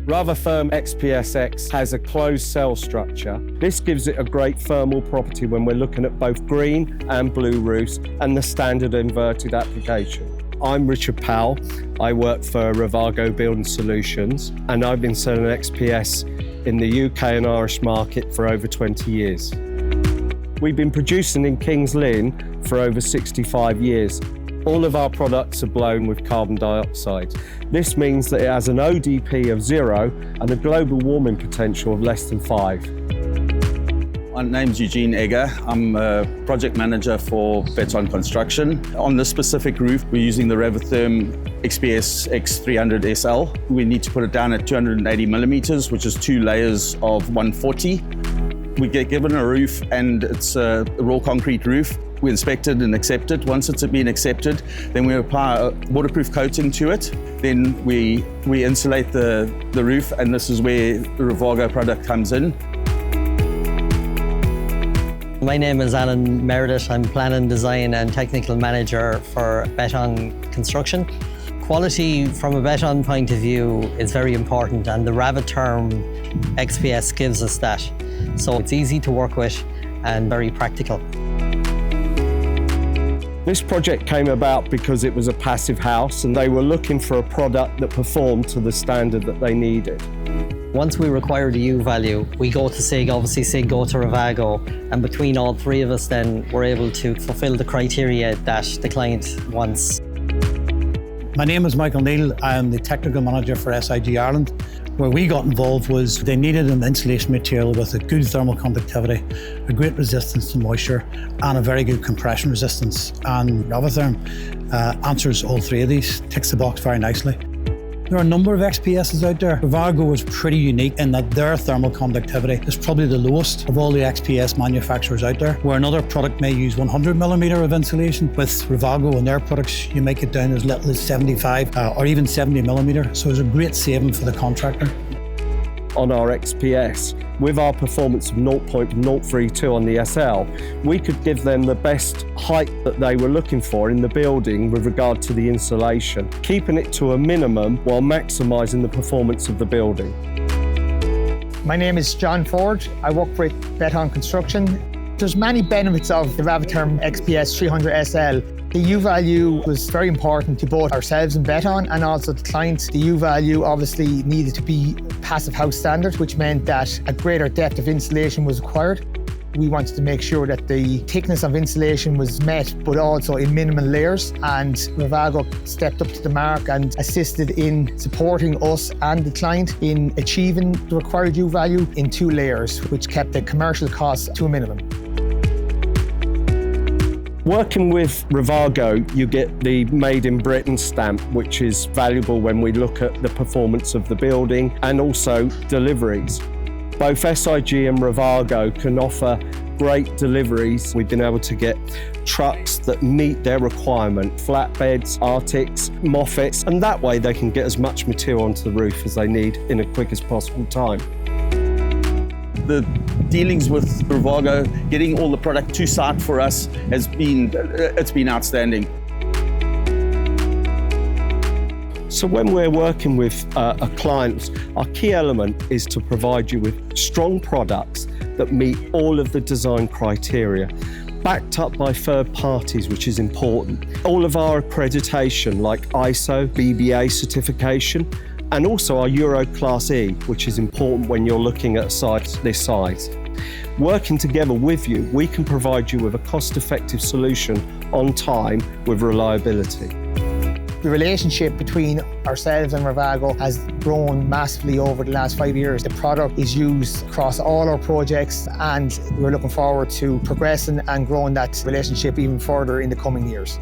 Ravatherm XPS X has a closed cell structure. This gives it a great thermal property when we're looking at both green and blue roofs and the standard inverted application. I'm Richard Powell. I work for Ravago Building Solutions, and I've been selling XPS in the UK and Irish market for over 20 years. We've been producing in Kings Lynn for over 65 years. All of our products are blown with carbon dioxide. This means that it has an ODP of 0 and a global warming potential of less than 5. My name's Eugene Egger. I'm a project manager for Beton Construction. On this specific roof, we're using the Ravatherm XPS X 300 SL. We need to put it down at 280 millimeters, which is 2 layers of 140. We get given a roof and it's a raw concrete roof. We inspect it and accept it. Once it's been accepted, then we apply a waterproof coating to it. Then we insulate the roof, and this is where the Ravago product comes in. My name is Alan Meredith. I'm Planning, Design and Technical Manager for Beton Construction. Quality from a beton point of view is very important, and the Ravatherm XPS gives us that. So it's easy to work with and very practical. This project came about because it was a passive house and they were looking for a product that performed to the standard that they needed. Once we require the U value, we go to SIG, obviously SIG go to Ravago, and between all three of us then we're able to fulfil the criteria that the client wants. My name is Michael Neal. I am the Technical Manager for SIG Ireland. Where we got involved was they needed an insulation material with a good thermal conductivity, a great resistance to moisture, and a very good compression resistance. And Ravatherm answers all three of these, ticks the box very nicely. There are a number of XPSs out there. Ravago is pretty unique in that their thermal conductivity is probably the lowest of all the XPS manufacturers out there, where another product may use 100 millimeter of insulation. With Ravago and their products, you make it down as little as 75 or even 70 millimeter. So it's a great saving for the contractor. On our XPS, with our performance of 0.032 on the SL, we could give them the best height that they were looking for in the building with regard to the insulation, keeping it to a minimum while maximising the performance of the building. My name is John Ford. I work for Beton Construction. There's many benefits of the Ravatherm XPS 300 SL. The U value was very important to both ourselves and Beton, and also the client. The U value obviously needed to be passive house standard, which meant that a greater depth of insulation was required. We wanted to make sure that the thickness of insulation was met, but also in minimal layers. And Ravago stepped up to the mark and assisted in supporting us and the client in achieving the required U value in 2 layers, which kept the commercial costs to a minimum. Working with Ravago, you get the Made in Britain stamp, which is valuable when we look at the performance of the building and also deliveries. Both SIG and Ravago can offer great deliveries. We've been able to get trucks that meet their requirement, flatbeds, Arctics, Moffats, and that way they can get as much material onto the roof as they need in a quick as possible time. The dealings with Ravago, getting all the product to site for us it's been outstanding. So when we're working with a client, our key element is to provide you with strong products that meet all of the design criteria, backed up by third parties, which is important. All of our accreditation like ISO, BBA certification, and also our Euro Class E, which is important when you're looking at a site this size. Working together with you, we can provide you with a cost-effective solution on time with reliability. The relationship between ourselves and Ravago has grown massively over the last 5 years. The product is used across all our projects, and we're looking forward to progressing and growing that relationship even further in the coming years.